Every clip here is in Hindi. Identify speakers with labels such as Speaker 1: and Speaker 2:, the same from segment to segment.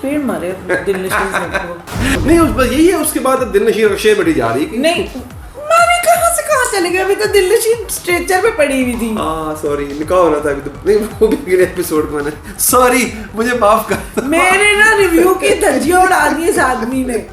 Speaker 1: चपेड़ मारे दिलनशीन सबको।
Speaker 2: नहीं बस यही है, उसके बाद अब दिलनशीन रशिया बढ़ी जा रही है
Speaker 1: नहीं मारे कहाँ से कहाँ चले गए, अभी तो दिलनशीन स्ट्रेचर पे पड़ी हुई थी।
Speaker 2: सॉरी निकाह होना था अभी तो, नहीं वो भी अगले एपिसोड में मैंने, सॉरी मुझे माफ कर।
Speaker 1: मेरे ना रिव्यू की धज्जियां उड़ा दी इस आदमी ने।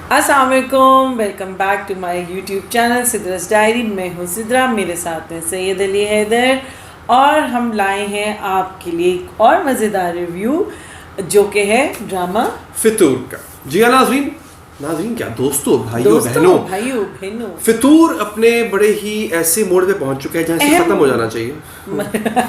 Speaker 1: अस्सलाम वालेकुम, welcome back to my YouTube channel Sidra's diary. मैं हूँ सिद्रा, मेरे साथ में सैयद अली हैदर और हम लाए हैं आपके लिए एक और मज़ेदार रिव्यू जो कि है ड्रामा
Speaker 2: फितूर का। जी हाँ नाज़रीन क्या दोस्तों भाइयों बहनों, फितूर अपने बड़े ही ऐसे मोड़ पे पहुंच चुका है जहाँ से खत्म हो जाना चाहिए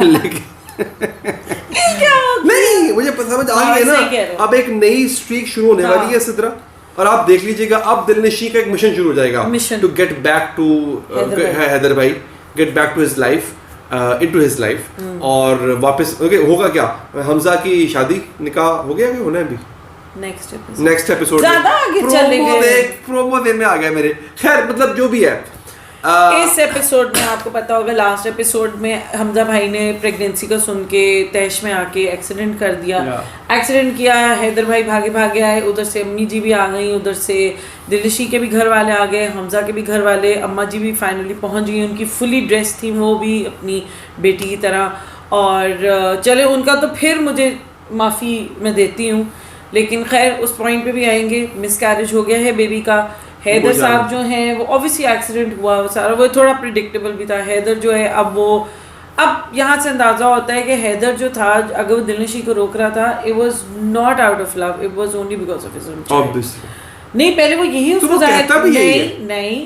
Speaker 2: लेकिन नहीं मुझे समझ आ गया ना, अब एक नई स्ट्रीक शुरू होने वाली है सिद्रा, और आप देख लीजिएगा अब दिलनशी का एक मिशन शुरू हो जाएगा to get back to Haider भाई, get back to his life, into his life, और वापस होगा क्या, हमजा की शादी निकाह हो गया कि होना है अभी नेक्स्ट एपिसोड
Speaker 1: ज्यादा आगे चले गए,
Speaker 2: प्रोमो देने में आ गया मेरे। खैर मतलब जो भी है,
Speaker 1: इस एपिसोड में आपको पता होगा लास्ट एपिसोड में हमजा भाई ने प्रेगनेंसी का सुन के तैश में आके एक्सीडेंट कर दिया। एक्सीडेंट किया, हैदर भाई भागे आए, उधर से अम्मी जी भी आ गई, उधर से दिलनशी के भी घर वाले आ गए, हमजा के भी घर वाले, अम्मा जी भी फाइनली पहुंच गई, उनकी फुली ड्रेस थी वो भी अपनी बेटी की तरह। और चले उनका तो फिर मुझे माफ़ी मैं देती हूँ, लेकिन खैर उस पॉइंट पे भी आएंगे। मिसकैरेज हो गया है बेबी का। हैदर साहब जो हैं वो ऑब्वियसली एक्सीडेंट हुआ वो सारा, वो थोड़ा प्रिडिक्टेबल भी था। हैदर जो है अब यहाँ से अंदाज़ा होता है कि हैदर जो था, अगर वो दिलनशी को रोक रहा था, it was not out of love, it was only because of his own child. नहीं पहले वो यही उसको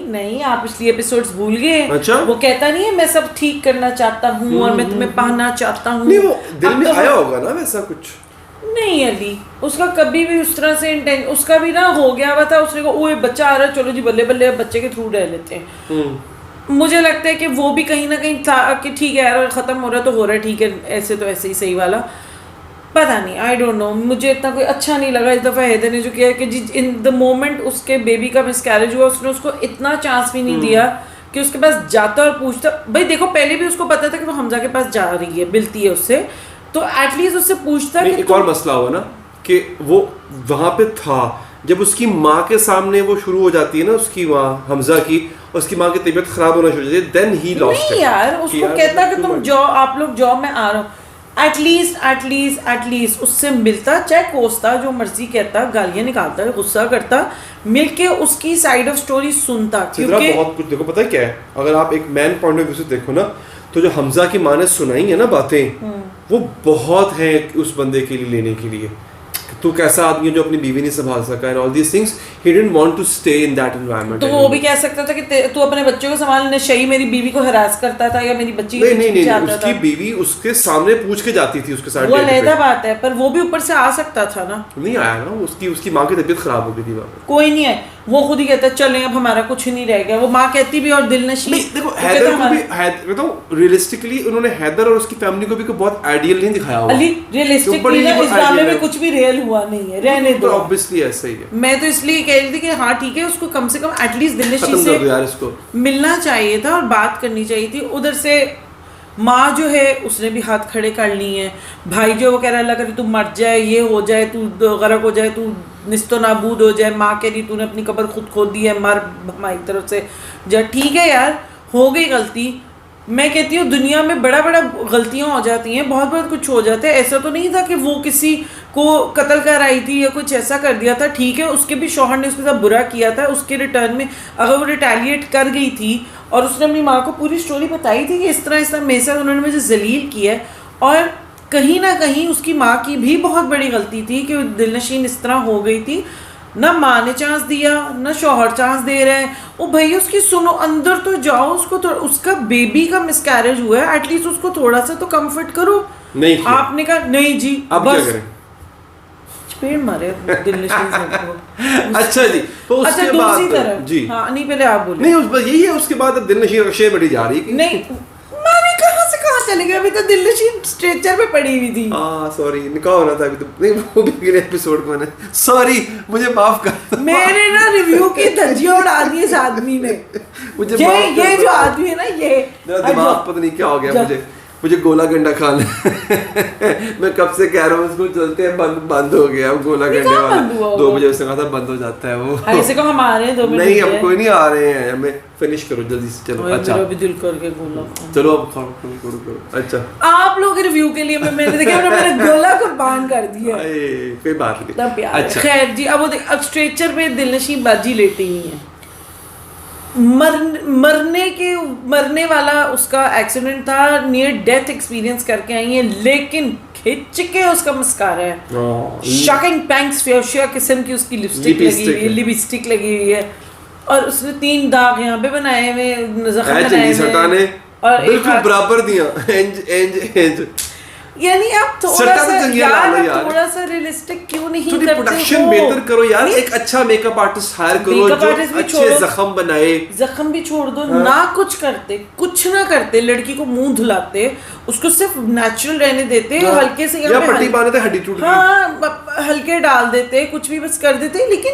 Speaker 1: नहीं आप पिछली एपिसोड्स भूल गए।
Speaker 2: अच्छा? वो
Speaker 1: कहता नहीं है मैं सब ठीक करना चाहता हूँ और मैं तुम्हें पाना चाहता हूँ।
Speaker 2: नहीं वो दिल में आया होगा ना वैसा कुछ।
Speaker 1: नहीं अली उसका कभी भी उस तरह से इंटेंट, उसका भी ना हो गया हुआ था, उसने कहा ओए बच्चा आ रहा है चलो जी बल्ले बल्ले बच्चे के थ्रू रह लेते हैं। मुझे लगता है कि वो भी कहीं ना कहीं था कि ठीक है यार ख़त्म हो रहा है तो हो रहा है, ठीक है ऐसे तो ऐसे ही सही वाला, पता नहीं, आई डोंट नो, मुझे इतना कोई अच्छा नहीं लगा इस दफ़ा हैदर ने जो किया कि जी इन द मोमेंट उसके बेबी का मिसकैरेज हुआ उसने उसको इतना चांस भी नहीं दिया कि उसके पास जाता और पूछता। भाई देखो पहले भी उसको पता था कि वो हमजा के पास जा रही है, मिलती है उससे, तो एटलीस्ट उससे पूछता।
Speaker 2: एक और मसला हुआ ना कि वो वहां पे था जब उसकी माँ के सामने वो शुरू हो जाती है ना, उसकी माँ हमजा की, उसकी माँ की तबीयत खराब होना शुरू हो जाती है, देन ही लॉस्ट
Speaker 1: नहीं यार उसको कहता कि तुम जॉब, आप लोग जॉब में आ रहा हूँ, एटलीस्ट उससे मिलता, चाहे कोसता, जो मर्जी कहता, गालियां निकालता, गुस्सा करता, मिलके उसकी साइड ऑफ स्टोरी सुनता।
Speaker 2: क्योंकि बहुत कुछ देखो पता है क्या है, अगर आप एक मैन पॉइंट ऑफ व्यू से देखो ना, तो जो हमजा की माँ ने सुनाई है ना बातें, वो बहुत है उस बंदे के लिए लेने के लिए। तो कैसा आदमी है जो अपनी बीवी नहीं संभाल सका and all these things, he didn't want to stay in that environment.
Speaker 1: तो वो भी कह सकता था कि तू अपने बच्चों को संभाल, नशई मेरी बीवी को हरास करता था या मेरी बच्ची
Speaker 2: नहीं उसकी बीवी उसके सामने पूछ के जाती थी उसके साथ,
Speaker 1: वो अलग बात है, पर वो भी ऊपर से आ सकता था ना,
Speaker 2: नहीं आया ना, उसकी माँ की तबीयत खराब हो गई थी,
Speaker 1: कोई नहीं है, वो खुद ही कहता चलें अब हमारा कुछ नहीं रह गया, वो माँ कहती भी, और दिलनशी
Speaker 2: देखो हैदर को भी बताऊं रियलिस्टिकली उन्होंने हैदर और उसकी फैमिली को भी बहुत आइडियल नहीं दिखाया हुआ।
Speaker 1: रियलिस्टिकली ना इस ड्रामे में कुछ भी रियल हुआ नहीं है, रहने दो,
Speaker 2: ऑब्वियसली ऐसा ही है।
Speaker 1: मैं तो इसलिए कह रही थी कि हाँ ठीक है उसको कम से कम एटलीस्ट दिलनशी से
Speaker 2: यार इसको मिलना
Speaker 1: चाहिए था और बात करनी चाहिए थी। उधर से माँ जो है उसने भी हाथ खड़े कर लिए हैं, भाई जो वो कह रहा है अल्लाह करे तू मर जाए, ये हो जाए, तू गरक हो जाए, तू निस्तो नाबूद हो जाए, माँ कह रही तूने अपनी कब्र खुद खोद दी है, मर हमारी तरफ से जा। ठीक है यार हो गई गलती, मैं कहती हूँ दुनिया में बड़ा गलतियाँ हो जाती हैं, बहुत कुछ हो जाता है, ऐसा तो नहीं था कि वो किसी को कत्ल कर आई थी या कुछ ऐसा कर दिया था। ठीक है उसके भी शौहर ने उसके साथ बुरा किया था, उसके रिटर्न में अगर वो रिटेलिएट कर गई थी और उसने अपनी माँ को पूरी स्टोरी बताई थी कि इस तरह मेरे साथ उन्होंने मुझे जलील किया है, और कहीं ना कहीं उसकी माँ की भी बहुत बड़ी गलती थी कि दिलनशीन इस तरह हो गई थी, ना माँ ने चांस दिया ना शौहर चांस दे रहे हैं। ओ भैया उसकी सुनो, अंदर तो जाओ, उसको तो उसका बेबी का मिसकैरेज हुआ है, एटलीस्ट उसको थोड़ा सा तो कंफर्ट करो।
Speaker 2: नहीं
Speaker 1: आपने कहा नहीं जी
Speaker 2: अब
Speaker 1: बस
Speaker 2: क्या करें?
Speaker 1: चपेड़ मारे दिलनशीन सबको।
Speaker 2: अच्छा जी, तो उसके बाद
Speaker 1: तरफ
Speaker 2: जी
Speaker 1: हाँ नहीं पहले आप बोलिए।
Speaker 2: नहीं बस यही है, उसके बाद अब दिलनशीन रशिया बढ़ी जा रही है।
Speaker 1: नहीं मारे कहाँ से कहाँ चले गए, अभी तो दिलनशी स्ट्रेचर पे पड़ी हुई थी।
Speaker 2: सॉरी, निकाह होना था अभी तो, नहीं वो भी अगले एपिसोड में, सॉरी मुझे माफ कर।
Speaker 1: मेरे ना रिव्यू की धज्जियां उड़ा दी इस आदमी ने।
Speaker 2: मुझे
Speaker 1: ये जो आदमी है ना, ये
Speaker 2: दिमाग पता नहीं क्या हो गया, मुझे गोला गंडा खाना मैं कब से कह रहा हूँ उसको, चलते हैं, बंद हो गया अब गोला गंडे वाला। 2 बजे उसने कहा था बंद हो जाता है वो।
Speaker 1: ऐसे को हम आ रहे हैं 2 मिनट,
Speaker 2: नहीं हम कोई नहीं आ रहे हैं, हमें फिनिश करो जल्दी से, चलो। अच्छा
Speaker 1: मेरा भी दिल करके गोला,
Speaker 2: चलो अब करो। अच्छा
Speaker 1: आप लोग रिव्यू के लिए मैंने देखा मैंने गोला कुर्बान कर दिया,
Speaker 2: कोई बात नहीं।
Speaker 1: अच्छा खैर जी, अब स्ट्रेचर पे दिलनशी बाजी लेटी हुई है। मरने वाला उसका एक्सीडेंट था, नियर डेथ एक्सपीरियंस करके आई है, लेकिन खिंच के उसका मस्कारा है, शॉकिंग पैंक्स फ्यूशिया किस्म की उसकी लिपस्टिक लगी हुई है, और उसने 3 दाग यहाँ पे बनाए हुए, जख्म बनाए हुए, और
Speaker 2: बिल्कुल बराबर दिया एंज
Speaker 1: यानी आप थोड़ा सा रियलिस्टिक क्यों नहीं करते हो?
Speaker 2: प्रोडक्शन बेहतर करो यार, एक अच्छा मेकअप आर्टिस्ट हायर करो जो अच्छे जख्म बनाए।
Speaker 1: जख्म भी छोड़ दो, ना कुछ ना करते, लड़की को मुंह धुलाते, उसको सिर्फ नेचुरल रहने देते, हल्के से यहाँ पे
Speaker 2: पट्टी बांधते, हड्डी टूट गई,
Speaker 1: हाँ हल्के डाल देते, कुछ भी बस कर देते, लेकिन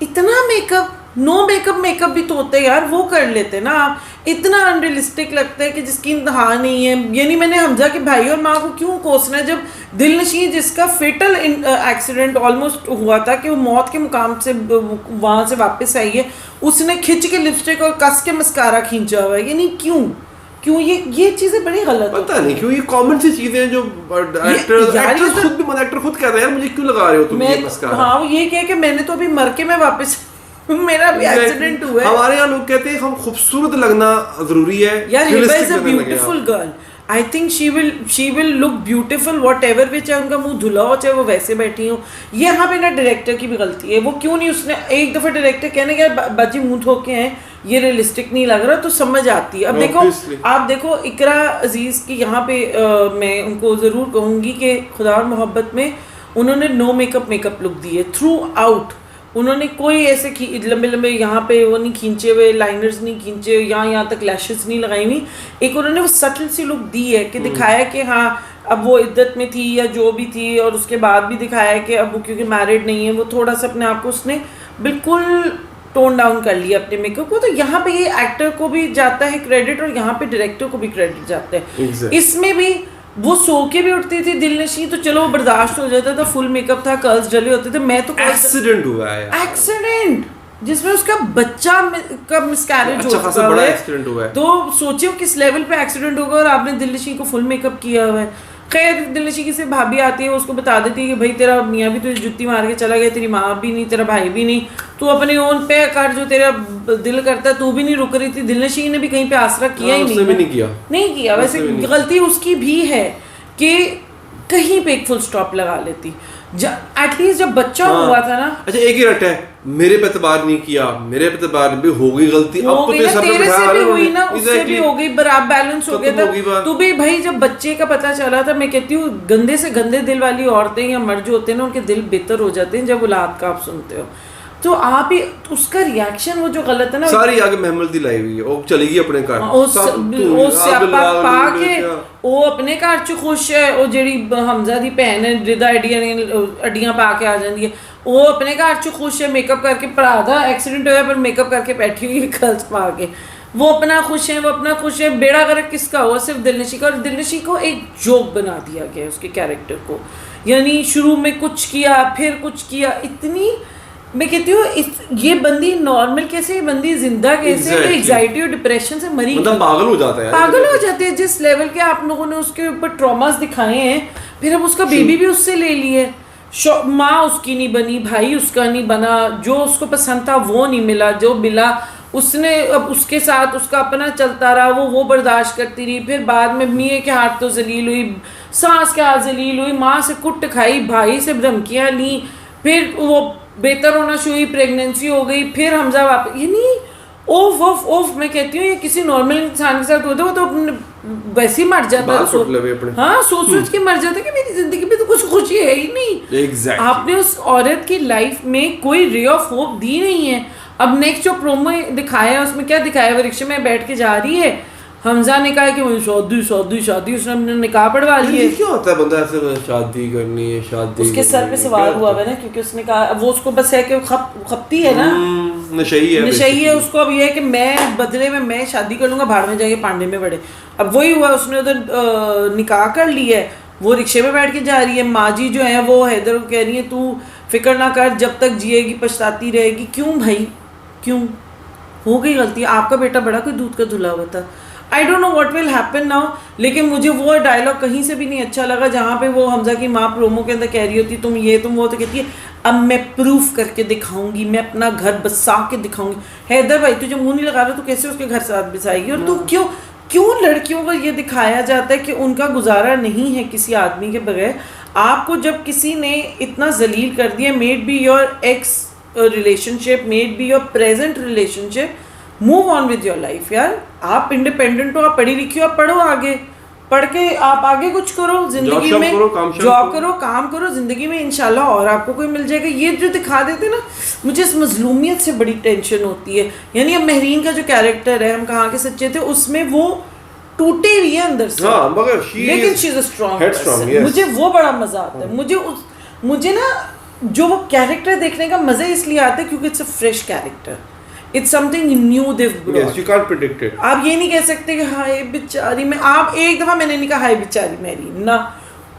Speaker 1: इतना मेकअप, नो मेकअप भी तो होते हैं यार, वो कर लेते ना आप। इतना अनरियलिस्टिक लगता है कि जिसकी इंतहा नहीं है। यानी मैंने हमजा के भाई और माँ को क्यों कोसना है, जब दिलनशी जिसका फेटल एक्सीडेंट ऑलमोस्ट हुआ था कि वो मौत के मुकाम से वहाँ से वापस आई है, उसने खिंच के लिपस्टिक और कस के मस्कारा खींचा हुआ है। यानी क्यों ये चीजें बड़ी गलत,
Speaker 2: पता नहीं क्यों, ये कॉमन सी चीजें हैं जो एक्टर खुद कह रहे हैं यार, मुझे क्यों लगा रहे हो तुम ये मस्कारा।
Speaker 1: हाँ ये कह के मैंने तो अभी मर के मैं वापस मेरा भी एक्सीडेंट हुआ है।
Speaker 2: हमारे यहाँ लोग कहते हैं हम खूबसूरत लगना जरूरी है
Speaker 1: यार, Hiba is a beautiful girl, I think she will look beautiful what ever वे, चाहे उनका मुंह धुला हो चाहे वो वैसे बैठी हो। यहाँ पे ना डायरेक्टर की भी गलती है, वो क्यों नहीं, उसने एक दफा डायरेक्टर कहने गया बाजी मुंह धो के हैं, ये रियलिस्टिक नहीं लग रहा, तो समझ आती है। अब आप देखो इकरा अजीज की यहाँ पे मैं उनको जरूर कहूंगी कि खुदा और मोहब्बत में उन्होंने नो मेकअप लुक दी है थ्रू आउट। उन्होंने कोई ऐसे लंबे यहाँ पे वो नहीं खींचे हुए, लाइनर्स नहीं खींचे, यहाँ तक लैशेस नहीं लगाई हुई, एक उन्होंने वो सटल सी लुक दी है कि दिखाया कि हाँ अब वो इद्दत में थी या जो भी थी, और उसके बाद भी दिखाया कि अब वो क्योंकि मैरिड नहीं है, वो थोड़ा सा अपने आप को उसने बिल्कुल टोन डाउन कर लिया अपने मेकअप को। तो यहाँ पे ये एक्टर को भी जाता है क्रेडिट और यहाँ पे डायरेक्टर को भी क्रेडिट जाता है। इसमें भी वो सो के भी उठती थी दिलनशी, तो चलो बर्दाश्त हो जाता था, फुल मेकअप था, कर्ल्स डले होते थे। मैं तो
Speaker 2: एक्सीडेंट हुआ है,
Speaker 1: एक्सीडेंट जिसमें उसका बच्चा का मिसकैरेज
Speaker 2: अच्छा खासा बड़ा एक्सीडेंट हुआ है,
Speaker 1: तो सोचियो किस लेवल पे एक्सीडेंट होगा, और आपने दिलनशी को फुल मेकअप किया हुआ है। खैर दिलनशी की से भाभी आती है, उसको बता देती है कि भाई तेरा मियाँ भी तुझे जुत्ती मार के चला गया, तेरी माँ भी नहीं, तेरा भाई भी नहीं, तू अपने ओन पे कर, जो तेरा दिल करता है, तू भी नहीं रुक रही थी। दिलनशी ने भी कहीं पे आसरा किया ही नहीं किया। वैसे गलती उसकी भी है कि कहीं पे एक फुल स्टॉप लगा लेती, एटलीस्ट जब बच्चा हुआ था ना।
Speaker 2: अच्छा एक ही रट है, मेरे पे एतबार नहीं किया, मेरे पे एतबार भी हो गई गलती, अब तो
Speaker 1: तेरे से भी हुई ना, उससे भी हो गई, बराबर बैलेंस हो गया था। तो भी भाई जब बच्चे का पता चला था, मैं कहती हूँ गंदे से गंदे दिल वाली औरतें या मर्द जो होते हैं ना, उनके दिल बेहतर हो जाते हैं जब औलाद का आप सुनते हो। तो आप ही उसका रिएक्शन वो जो गलत है ना, सारी
Speaker 2: आगे महमल दी लाई हुई है, वो चलेगी अपने घर,
Speaker 1: वो अपने घर च खुश है, वो जेड़ी हमजा दी भैन है रिदा अड्डियां पा के आ जाती है, वो अपने घर च खुश है, मेकअप करके भरा दा एक्सीडेंट होया पर मेकअप करके बैठी हुई है कर्ल्स पा के, वो अपना खुश है। बेड़ा गर्क किसका हुआ? सिर्फ दिलनशी का। और दिलनशी को एक जोक बना दिया गया उसके कैरेक्टर को, यानी शुरू में कुछ किया फिर कुछ किया। इतनी मैं कहती हूँ ये बंदी नॉर्मल कैसे, ये बंदी जिंदा कैसे, एंजाइटी और डिप्रेशन से मरी,
Speaker 2: मतलब पागल हो जाते
Speaker 1: हैं जिस लेवल के आप लोगों ने उसके ऊपर ट्रॉमास दिखाए हैं। फिर अब उसका बेबी भी उससे ले लिए, माँ उसकी नहीं बनी, भाई उसका नहीं बना, जो उसको पसंद था वो नहीं मिला, जो मिला उसने अब उसके साथ उसका अपना चलता रहा, वो बर्दाश्त करती रही। फिर बाद में मियाँ के हाथ तो जलील हुई, सास के हाथ जलील हुई, माँ से कुट खाई, भाई से धमकियाँ ली, फिर वो बेहतर होना शुरू हुई, प्रेगनेंसी हो गई, फिर हमजा वापस, यानी ओफ मैं कहती हूँ ये किसी नॉर्मल इंसान के साथ होता है वो तो वैसे ही मर जाता है। हाँ सोच के मर जाता है कि मेरी जिंदगी में तो कुछ खुशी है ही नहीं। आपने उस औरत की लाइफ में कोई रे ऑफ होप दी नहीं है। अब नेक्स्ट जो प्रोमो दिखाया है उसमें क्या दिखाया है, वो रिक्शे में बैठ के जा रही है, हमजा ने कहा कि मुझे शादी उसने अपने निकाह पढ़वा लिए।
Speaker 2: क्यों होता है बंदा ऐसे शादी करनी है शादी
Speaker 1: उसके सर पे सवार हुआ है ना, क्योंकि उसने कहा वो उसको बस है कि खपती है ना,
Speaker 2: नशई है
Speaker 1: उसको। अब ये है कि मैं बदले में मैं शादी कर लूंगा, भाड़ में जाएंगे पांडे में बड़े। अब वही हुआ, उसने उधर निकाह कर लिया है, वो रिक्शे में बैठ के जा रही है। माँ जी जो है वो हैदर को कह रही है तू फिक्र ना कर, जब तक जिएगी पछताती रहेगी। क्यों भाई, क्यों? हो गई गलती, आपका बेटा बड़ा कोई दूध का धुला हुआ था। आई don't know what will happen now, लेकिन मुझे वो डायलॉग कहीं से भी नहीं अच्छा लगा जहाँ पे वो हमजा की माँ प्रोमो के अंदर कह रही होती तुम ये तुम वो, तो कहती है अब मैं प्रूफ करके दिखाऊंगी, मैं अपना घर बसा के दिखाऊंगी। हैदर भाई तुझे मुंह नहीं लगा रहा, तो कैसे उसके घर साथ बसाएगी? और तू क्यों लड़कियों को ये दिखाया जाता है कि उनका गुजारा नहीं है किसी आदमी के बगैर? आपको जब किसी ने इतना जलील कर दिया, made be your x relationship, made be your present relationship, move on with your life यार। आप इंडिपेंडेंट हो, आप पढ़ी लिखी हो, आप पढ़ो, आगे पढ़ के आप आगे कुछ करो जिंदगी में, जॉब करो, काम करो जिंदगी में, इंशाल्लाह और आपको कोई मिल जाएगा। ये जो दिखा देते ना, मुझे इस मजलूमियत से बड़ी टेंशन होती है। यानी अब महरीन का जो कैरेक्टर है, हम कहाँ के सच्चे थे, उसमें वो टूटी हुई है अंदर से,
Speaker 2: मगर
Speaker 1: लेकिन she is a strong person. मुझे वो बड़ा मजा आता है। मुझे ना जो वो कैरेक्टर देखने का मजा इसलिए आता है क्योंकि it's a fresh character, it's something new they've brought.
Speaker 2: Yes, you can't predict it.
Speaker 1: आप ये नहीं कह सकते कि हाय बेचारी में, आप एक दफा मैंने नहीं कहा हाय बेचारी मेरी ना,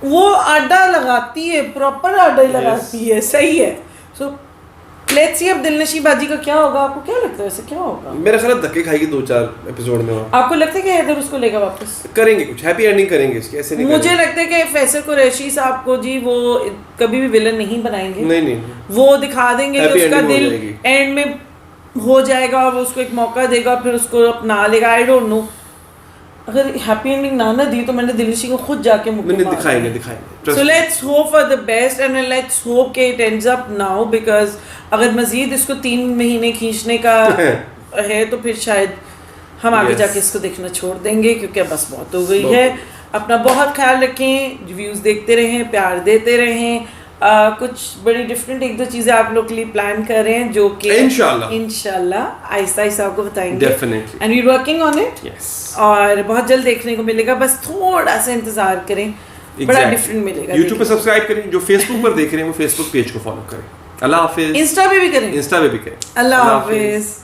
Speaker 1: वो आडा लगाती है, प्रॉपर आडा ही लगाती है, सही है। सो लेट्स सी अब दिलनशी बाजी का क्या होगा। आपको क्या लगता है वैसे क्या होगा?
Speaker 2: मेरा ख्याल है धक्के खाएगी 2-4 एपिसोड में।
Speaker 1: आपको लगता है कि हैदर उसको लेगा वापस?
Speaker 2: करेंगे कुछ हैप्पी एंडिंग करेंगे इसके, ऐसे नहीं
Speaker 1: मुझे लगता है कि फैसल कुरैशी साहब को जी वो कभी भी विलन नहीं बनाएंगे।
Speaker 2: नहीं,
Speaker 1: वो दिखा देंगे कि उसका दिल एंड में हो जाएगा और वो उसको एक मौका देगा, फिर उसको अपना लेगा। आई डोंट नो, अगर हैप्पी एंडिंग ना दी तो मैंने दिलनशी को खुद जाके दिखाएंगे। So let's hope for the best and let's hope के it ends up now, because अगर मजीद इसको 3 महीने खींचने का है तो फिर शायद हम आगे जाके इसको देखना छोड़ देंगे, क्योंकि बस बहुत हो गई है। अपना बहुत ख्याल रखें, रिव्यूज़ देखते रहें, प्यार देते रहें। कुछ बड़ी डिफरेंट 1-2 चीज़ें आप लोग के लिए प्लान कर रहे हैं जो कि इंशाल्लाह आहिस्ता आहिस्ता आपको बताएंगे, and we working on it. और बहुत जल्द देखने को मिलेगा, बस थोड़ा सा इंतजार करें, बड़ा डिफरेंट मिलेगा।
Speaker 2: YouTube पे सब्सक्राइब करें, जो Facebook पर देख रहे हैं वो Facebook पेज को फॉलो करें। अल्लाह हाफिज।
Speaker 1: इंस्टा पे भी करें।
Speaker 2: अल्लाह हाफिज।